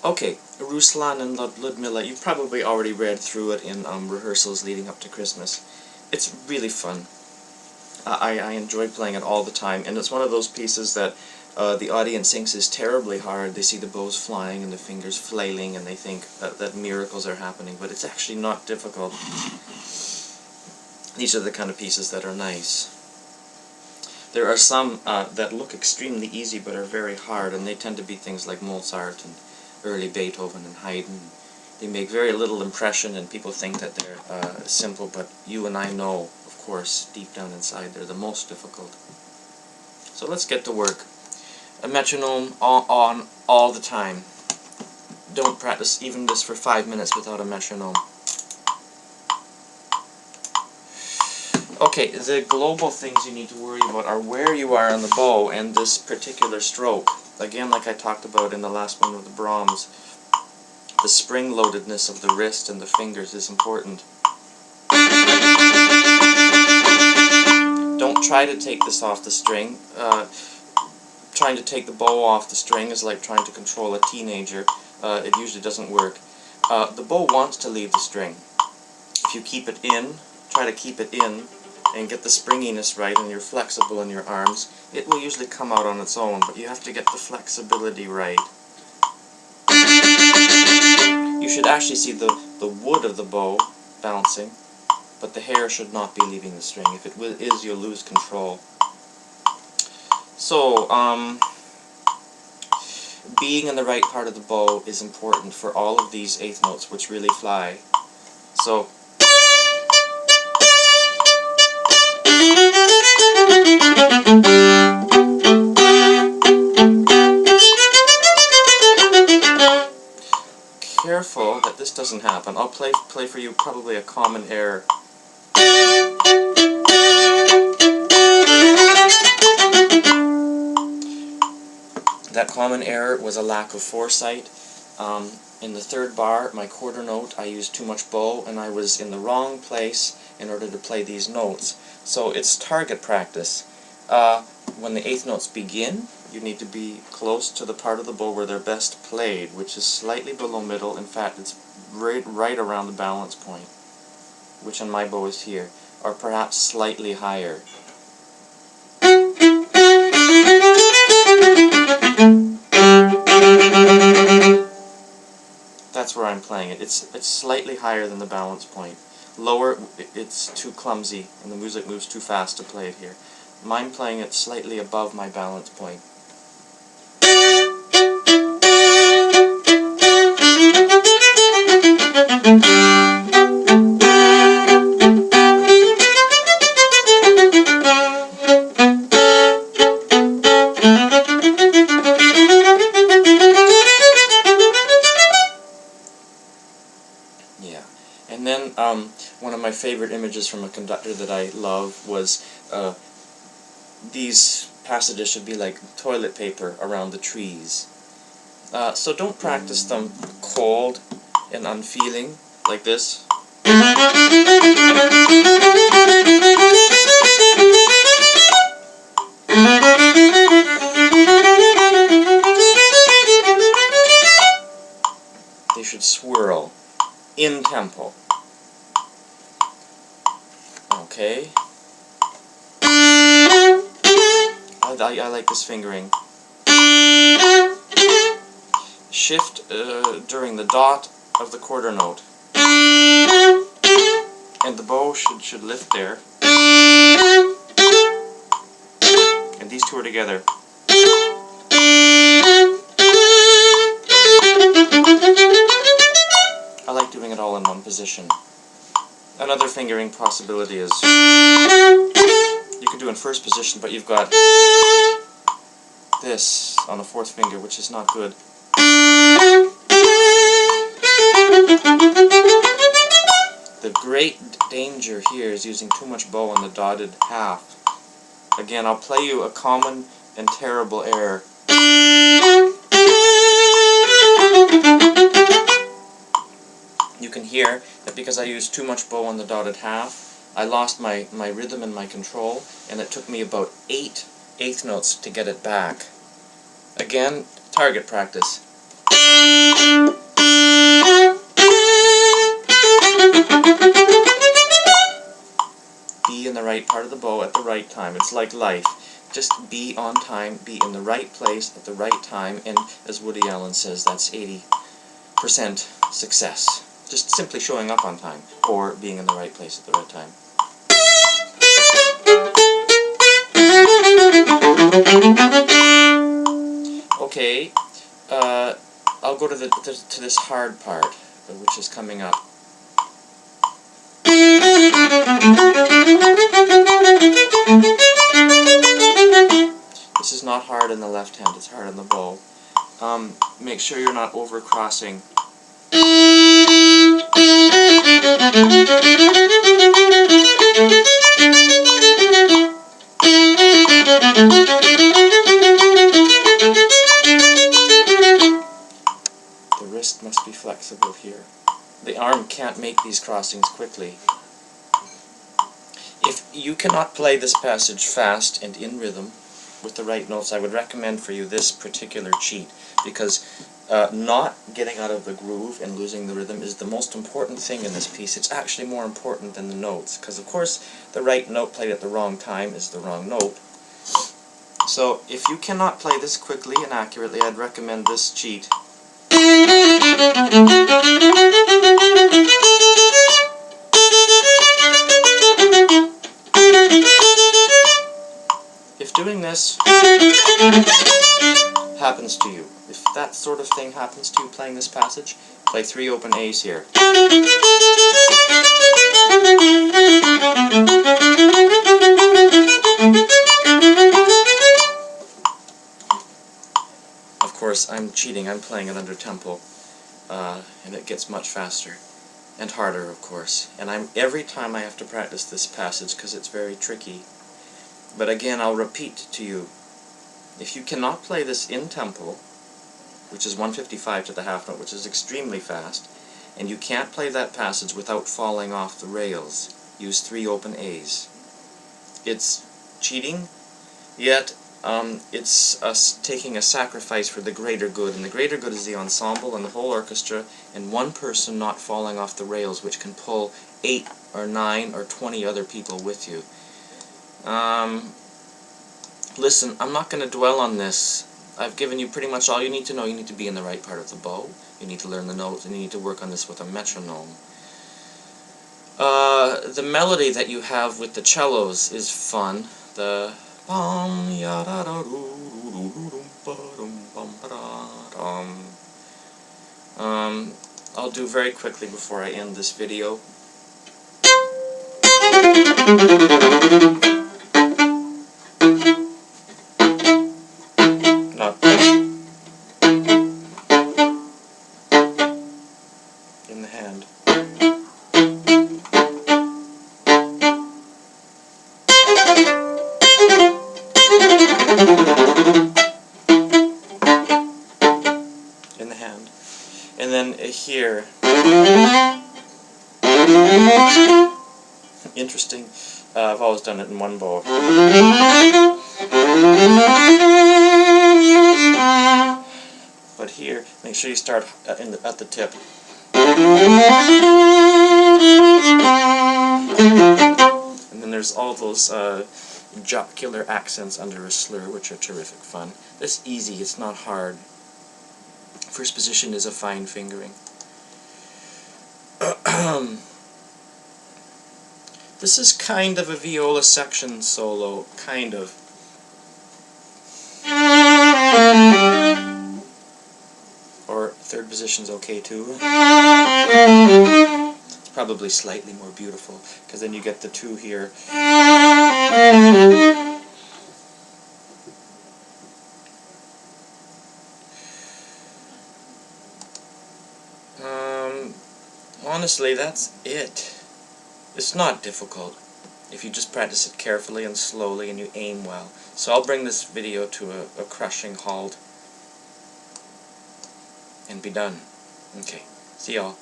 Okay, Ruslan and Ludmilla, you've probably already read through it in rehearsals leading up to Christmas. It's really fun. I enjoy playing it all the time, and it's one of those pieces that the audience thinks is terribly hard. They see the bows flying and the fingers flailing, and they think that miracles are happening, but it's actually not difficult. These are the kind of pieces that are nice. There are some that look extremely easy but are very hard, and they tend to be things like Mozart and early Beethoven and Haydn. They make very little impression, and people think that they're simple, but you and I know, of course, deep down inside, they're the most difficult. So let's get to work. A metronome on all the time. Don't practice even this for 5 minutes without a metronome. Okay, the global things you need to worry about are where you are on the bow and this particular stroke. Again, like I talked about in the last one with the Brahms, the spring-loadedness of the wrist and the fingers is important. Don't try to take this off the string. Trying to take the bow off the string is like trying to control a teenager. It usually doesn't work. The bow wants to leave the string. If you keep it in, try to keep it in, and get the springiness right, and you're flexible in your arms, it will usually come out on its own, but you have to get the flexibility right. You should actually see the wood of the bow bouncing, but the hair should not be leaving the string. If it is, you'll lose control. So, being in the right part of the bow is important for all of these eighth notes, which really fly. So, careful that this doesn't happen. I'll play for you probably a common error. That common error was a lack of foresight. In the third bar, my quarter note, I used too much bow, and I was in the wrong place in order to play these notes. So it's target practice. When the eighth notes begin, you need to be close to the part of the bow where they're best played, which is slightly below middle. In fact, it's right around the balance point, which on my bow is here, or perhaps slightly higher. That's where I'm playing it. It's slightly higher than the balance point. Lower, it's too clumsy, and the music moves too fast to play it here. I'm playing it slightly above my balance point. Yeah, and then one of my favorite images from a conductor that I love was these passages should be like toilet paper around the trees. So don't practice them cold and unfeeling like this. They should swirl in tempo. Okay. I like this fingering. Shift during the dot of the quarter note. And the bow should lift there. And these two are together. I like doing it all in one position. Another fingering possibility is you can do in first position, but you've got this on the fourth finger, which is not good. The great danger here is using too much bow on the dotted half. Again, I'll play you a common and terrible error. You can hear that because I used too much bow on the dotted half, I lost my rhythm and my control, and it took me about 8 eighth notes to get it back. Again, target practice. Be in the right part of the bow at the right time. It's like life. Just be on time, be in the right place at the right time, and as Woody Allen says, that's 80% success. Just simply showing up on time, or being in the right place at the right time. Okay, I'll go to this hard part, which is coming up. This is not hard in the left hand, it's hard on the bow. Make sure you're not overcrossing. The wrist must be flexible here. The arm can't make these crossings quickly. If you cannot play this passage fast and in rhythm with the right notes, I would recommend for you this particular cheat, because not getting out of the groove and losing the rhythm is the most important thing in this piece. It's actually more important than the notes, because of course the right note played at the wrong time is the wrong note. So if you cannot play this quickly and accurately, I'd recommend this cheat. If doing this happens to you, if that sort of thing happens to you playing this passage, play 3 open A's here. Of course, I'm cheating, I'm playing it under tempo, and it gets much faster. And harder, of course. And every time I have to practice this passage because it's very tricky. But again, I'll repeat to you, if you cannot play this in tempo, which is 155 to the half note, which is extremely fast, and you can't play that passage without falling off the rails, use 3 open A's. It's cheating, yet it's us taking a sacrifice for the greater good, and the greater good is the ensemble and the whole orchestra, and one person not falling off the rails, which can pull 8 or 9 or 20 other people with you. Listen, I'm not going to dwell on this. I've given you pretty much all you need to know. You need to be in the right part of the bow, you need to learn the notes, and you need to work on this with a metronome. The melody that you have with the cellos is fun. The I'll do very quickly before I end this video. Not in the hand. In the hand. And then here. Interesting. I've always done it in one bow. But here, make sure you start at the tip. And then there's all those jocular accents under a slur, which are terrific fun. It's easy, it's not hard. First position is a fine fingering. This is kind of a viola section solo, kind of. Or third position's okay too. It's probably slightly more beautiful, because then you get the 2 here. Honestly, that's it. It's not difficult if you just practice it carefully and slowly and you aim well. So I'll bring this video to a crushing halt and be done. Okay, see y'all.